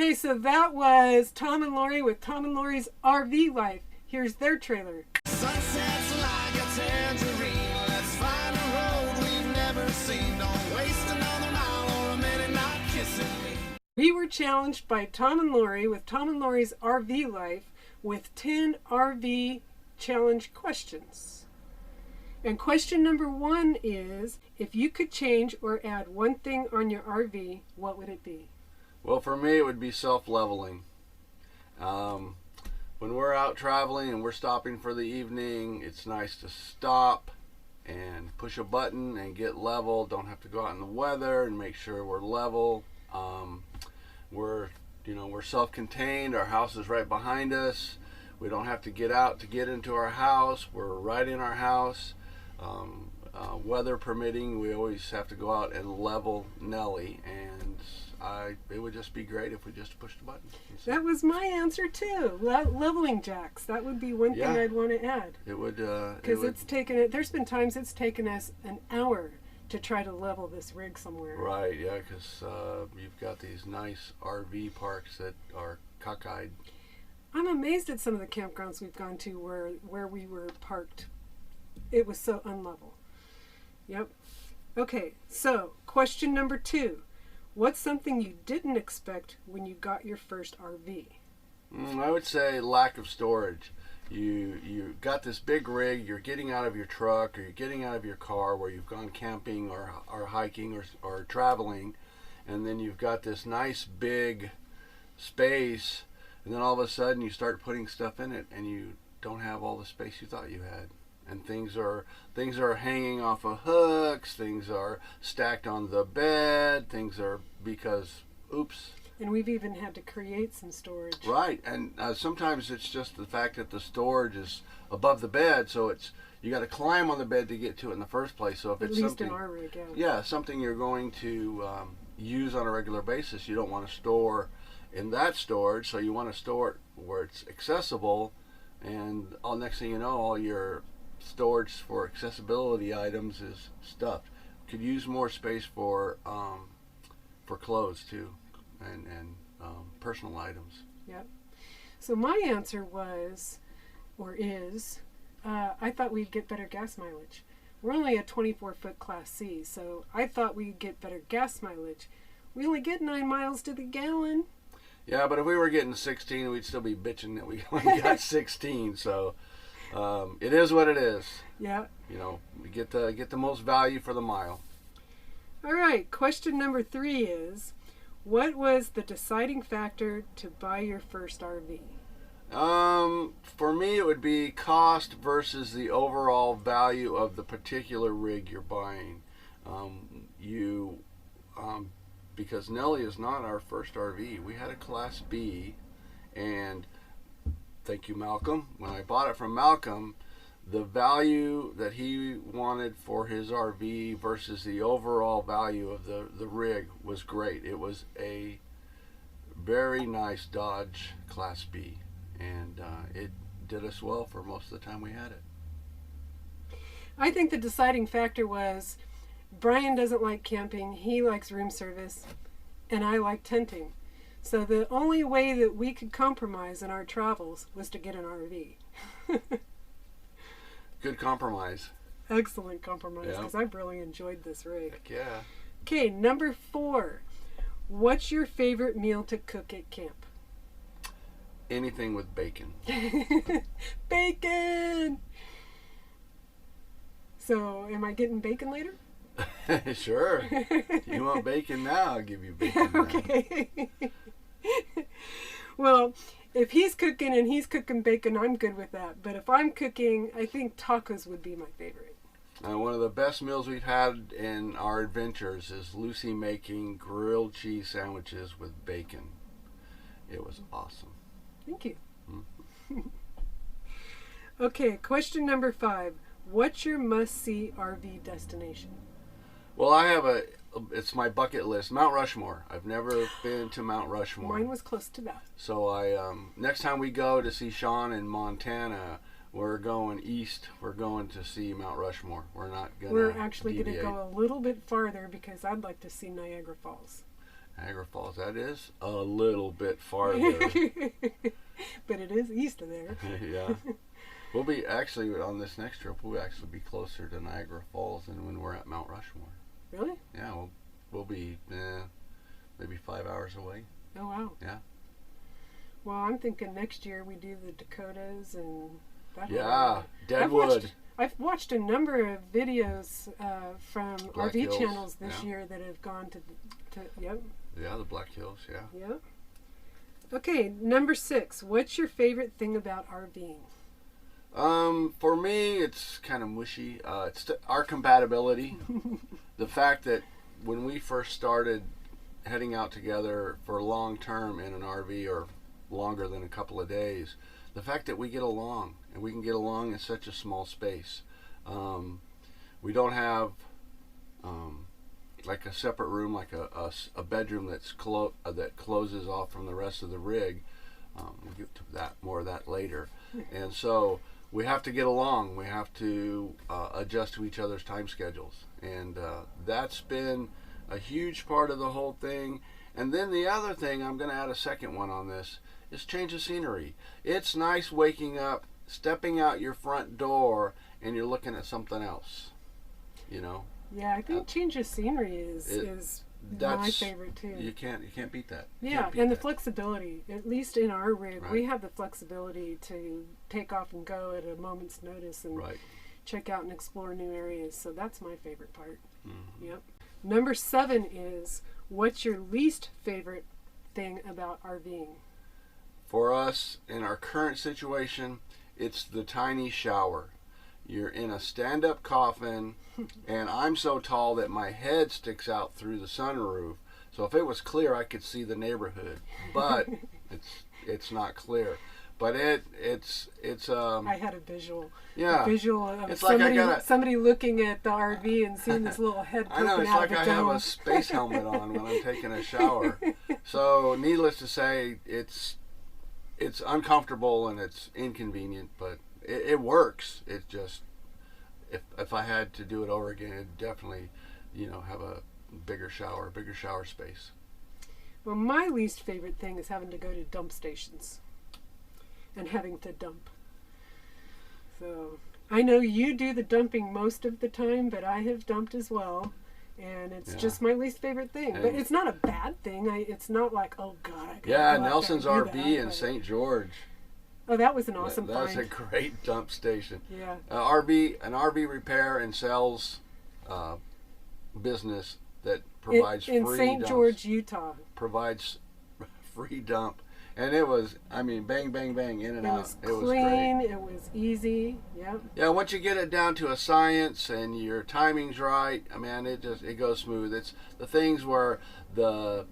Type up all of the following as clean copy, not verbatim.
Okay, so that was Tom and Lori with Tom and Lori's RV life. Here's their trailer. Sunsets like a tangerine. Let's find a road we've never seen. Don't waste another mile or a minute not kissing me. We were challenged by Tom and Lori with Tom and Lori's RV life with 10 RV challenge questions. And question number 1 is, if you could change or add one thing on your RV, what would it be? Well, for me, it would be self-leveling. When we're out traveling and we're stopping for the evening, it's nice to stop and push a button and get level. Don't have to go out in the weather and make sure we're level. We're self-contained. Our house is right behind us. We don't have to get out to get into our house. We're right in our house. Weather permitting, we always have to go out and level Nellie, and it would just be great if we just pushed the button. That was my answer too. Leveling jacks. That would be one thing I'd want to add. It would. Because there's been times it's taken us an hour to try to level this rig somewhere. Right, yeah, because you've got these nice RV parks that are cockeyed. I'm amazed at some of the campgrounds we've gone to where we were parked. It was so unlevel. Yep. Okay, so question number 2. What's something you didn't expect when you got your first RV? I would say lack of storage. You got this big rig, you're getting out of your truck or you're getting out of your car where you've gone camping or hiking or traveling, and then you've got this nice big space, and then all of a sudden you start putting stuff in it and you don't have all the space you thought you had. And things are hanging off of hooks, things are stacked on the bed, because oops. And we've even had to create some storage. Right, and sometimes it's just the fact that the storage is above the bed, so you got to climb on the bed to get to it in the first place. So if at it's least something, in our rig, something you're going to use on a regular basis, you don't want to store in that storage, so you want to store it where it's accessible, and next thing you know, all your storage for accessibility items is stuffed. Could use more space for clothes too, and personal items. Yep. So my answer was, or is, I thought we'd get better gas mileage. We're only a 24-foot Class C, so I thought we'd get better gas mileage. We only get 9 miles to the gallon. Yeah, but if we were getting 16, we'd still be bitching that we only got 16. So. It is what it is. Yeah. We get the most value for the mile. All right. Question number 3 is, what was the deciding factor to buy your first RV? For me, it would be cost versus the overall value of the particular rig you're buying. Because Nellie is not our first RV. We had a Class B, and thank you, Malcolm. When I bought it from Malcolm, the value that he wanted for his RV versus the overall value of the rig was great. It was a very nice Dodge Class B, and it did us well for most of the time we had it. I think the deciding factor was Brian doesn't like camping. He likes room service, and I like tenting. So the only way that we could compromise in our travels was to get an RV. Good compromise. Excellent compromise, because I've really enjoyed this rig. Heck yeah. Okay, number 4. What's your favorite meal to cook at camp? Anything with bacon. Bacon! So, am I getting bacon later? Sure. You want bacon now? I'll give you bacon now. Okay. Well, if he's cooking and he's cooking bacon, I'm good with that. But if I'm cooking, I think tacos would be my favorite. One of the best meals we've had in our adventures is Lucy making grilled cheese sandwiches with bacon. It was awesome. Thank you. Okay, question number 5. What's your must-see RV destination? Well, it's my bucket list, Mount Rushmore. I've never been to Mount Rushmore. Mine was close to that. So next time we go to see Sean in Montana, we're going east. We're going to see Mount Rushmore. We're not going to We're actually going to go a little bit farther because I'd like to see Niagara Falls. Niagara Falls, that is a little bit farther. But it is east of there. Yeah. We'll be actually on this next trip. We'll actually be closer to Niagara Falls than when we're at Mount Rushmore. Really? Yeah, we'll be maybe 5 hours away. Oh wow. Yeah. Well, I'm thinking next year we do the Dakotas and that. Yeah, Deadwood. I've watched a number of videos from Black RV Hills, channels this yeah. year that have gone to yep. Yeah, the Black Hills. Yeah. Yep. Okay, number 6. What's your favorite thing about RVing? For me, it's kind of mushy. It's our compatibility. The fact that when we first started heading out together for long term in an RV or longer than a couple of days, the fact that we get along and we can get along in such a small space. We don't have like a separate room, like a bedroom that closes off from the rest of the rig. We'll get to that more of that later. And so we have to get along. We have to adjust to each other's time schedules, and that's been a huge part of the whole thing. And then the other thing, I'm going to add a second one on this, is change of scenery. It's nice waking up, stepping out your front door, and you're looking at something else. You know. Yeah, I think change of scenery is my favorite too. You can't beat that. Yeah, and the flexibility. At least in our rig, we have the flexibility to take off and go at a moment's notice and check out and explore new areas. So that's my favorite part. Mm-hmm. Yep. Number 7 is, what's your least favorite thing about RVing? For us, in our current situation, it's the tiny shower. You're in a stand-up coffin, and I'm so tall that my head sticks out through the sunroof. So if it was clear, I could see the neighborhood. But it's not clear. But it's I had a visual. Yeah. A visual of it's somebody looking at the RV and seeing this little head poking out of the dome. I know, it's like I have a space helmet on when I'm taking a shower. So needless to say, it's uncomfortable and it's inconvenient, but it works. It just, if I had to do it over again, it'd definitely, have a bigger shower space. Well, my least favorite thing is having to go to dump stations and having to dump. So I know you do the dumping most of the time, but I have dumped as well, and it's just my least favorite thing. But it's not a bad thing. It's not like, oh God, I gotta go Nelson's out there and RV do that, in St. George. Oh, that was an awesome That was find. a great dump station. Yeah. An RV repair and sales business that provides free dumps. In St. George, Utah. Provides free dump. And it was, bang, bang, bang, in and out. It was clean. It was easy. Yep. Yeah, once you get it down to a science and your timing's right, it goes smooth. It's the things where the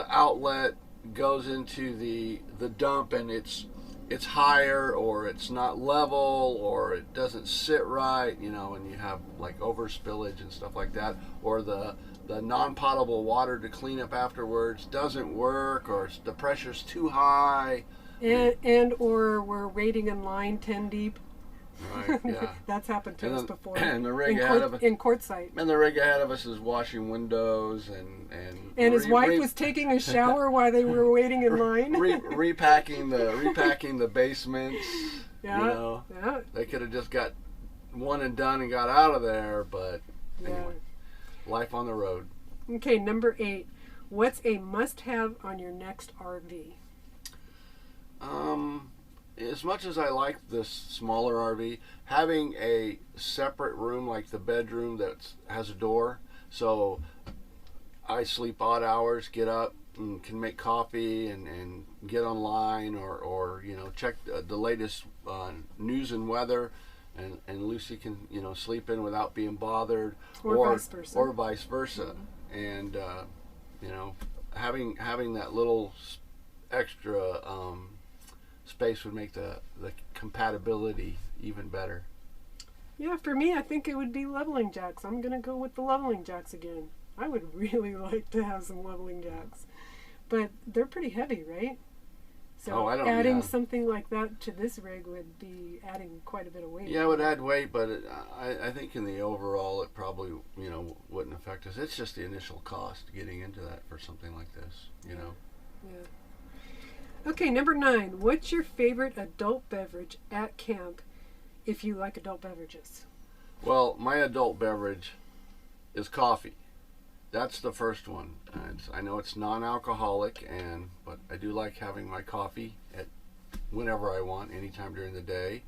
outlet goes into the dump and it's higher, or it's not level, or it doesn't sit right, and you have like over spillage and stuff like that, or the non-potable water to clean up afterwards doesn't work, or the pressure's too high, or we're waiting in line 10 deep. Right, yeah. That's happened to us before. And the rig ahead of us, in Quartzsite. And the rig ahead of us is washing windows and his wife was taking a shower while they were waiting in line. repacking the basements. Yeah. They could have just got one and done and got out of there, but anyway, life on the road. Okay, number 8. What's a must-have on your next RV? As much as I like this smaller RV, having a separate room like the bedroom that has a door, so I sleep odd hours, get up and can make coffee and get online or check the latest news and weather, and Lucy can sleep in without being bothered, or vice versa. And having that little extra space would make the compatibility even better. Yeah, for me, I think it would be leveling jacks. I'm going to go with the leveling jacks again. I would really like to have some leveling jacks. But they're pretty heavy, right? So I don't- adding yeah. something like that to this rig would be adding quite a bit of weight. Yeah, it would add weight, but I think in the overall it probably, wouldn't affect us. It's just the initial cost getting into that for something like this, Yeah. Okay, number 9. What's your favorite adult beverage at camp if you like adult beverages? Well, my adult beverage is coffee. That's the first one. I know it's non-alcoholic, but I do like having my coffee at whenever I want, anytime during the day.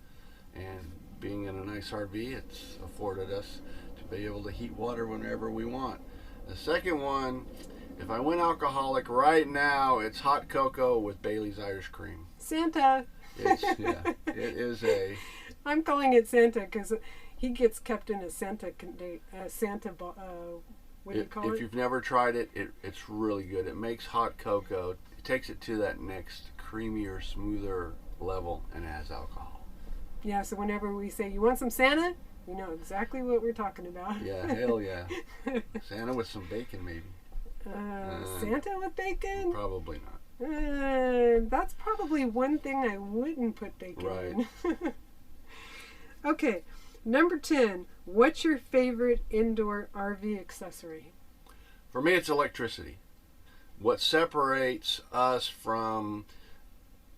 And being in a nice RV, it's afforded us to be able to heat water whenever we want. The second one, if I went alcoholic right now, it's hot cocoa with Bailey's Irish Cream. Santa. It is a... I'm calling it Santa because he gets kept in a what do you call If it? you've never tried it, it's really good. It makes hot cocoa. It takes it to that next creamier, smoother level, and it has alcohol. Yeah, so whenever we say, you want some Santa? We know exactly what we're talking about. Yeah, hell yeah. Santa with some bacon, maybe. Santa with bacon? Probably not. That's probably one thing I wouldn't put bacon in. Okay, number 10. What's your favorite indoor RV accessory? For me, it's electricity. What separates us from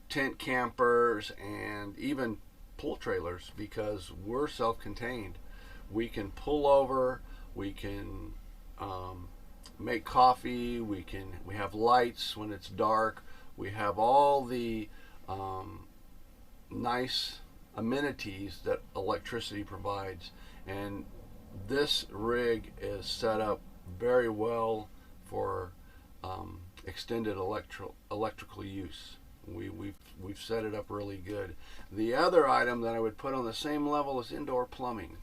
tent campers and even pool trailers, because we're self-contained. We can pull over, we can make coffee, we have lights when it's dark, we have all the nice amenities that electricity provides, and this rig is set up very well for extended electrical use. We've set it up really good. The other item that I would put on the same level is indoor plumbing.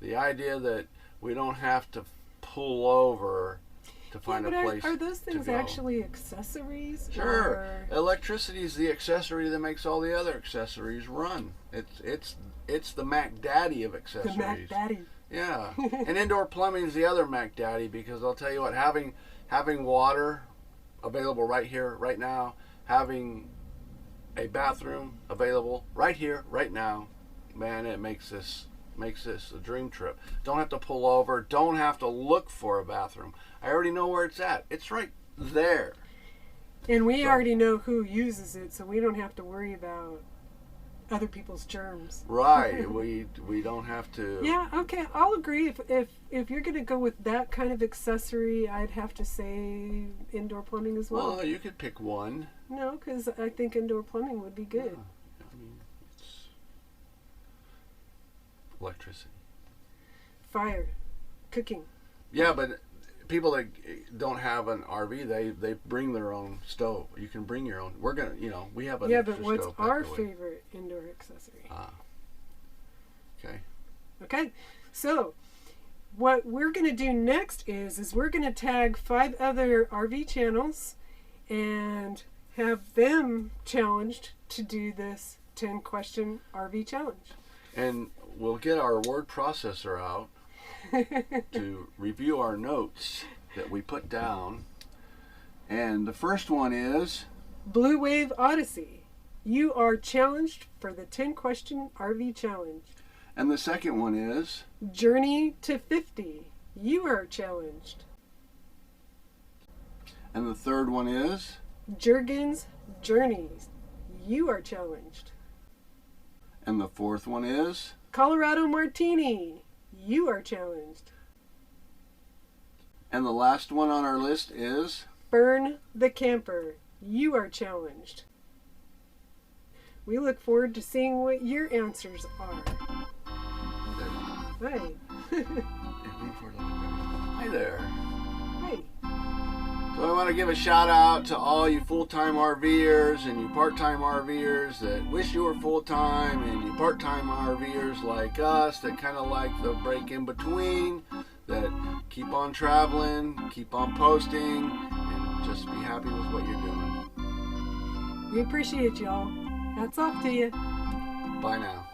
The idea that we don't have to pull over to find a place to go. Are those things actually accessories? Sure. Electricity is the accessory that makes all the other accessories run. It's the Mac Daddy of accessories. The Mac Daddy. Yeah. And indoor plumbing is the other Mac Daddy, because I'll tell you what, having water available right here, right now, having a bathroom available right here, right now, man, it makes this a dream trip. Don't have to pull over, don't have to look for a bathroom. I already know where it's at. It's right there. And we already know who uses it, so we don't have to worry about other people's germs. Right. we don't have to. Yeah, okay, I'll agree. If you're going to go with that kind of accessory, I'd have to say indoor plumbing as well. Well, you could pick one. No, because I think indoor plumbing would be good. Yeah, I mean, it's electricity. Fire, cooking. Yeah, but people that don't have an RV, they bring their own stove. You can bring your own. We're gonna, we have an Yeah, extra but what's stove our packed away. favorite indoor accessory? Okay. Okay, so what we're going to do next is we're going to tag 5 other RV channels and have them challenged to do this 10-question RV challenge. And we'll get our word processor out to review our notes that we put down. And the first one is BluWave Odyssey. You are challenged for the 10-question RV challenge. And the second one is Journey to 50. You are challenged. And the third one is Jurgen's Journeys. You are challenged. And the fourth one is Colorado Martini. You are challenged. And the last one on our list is Fern The Camper. You are challenged. We look forward to seeing what your answers are. Hi. Hi there. Hey. So I want to give a shout out to all you full-time RVers and you part-time RVers that wish you were full-time, and you part-time RVers like us that kind of like the break in between, that keep on traveling, keep on posting, and just be happy with what you're doing. We appreciate y'all. Hats off to you. Bye now.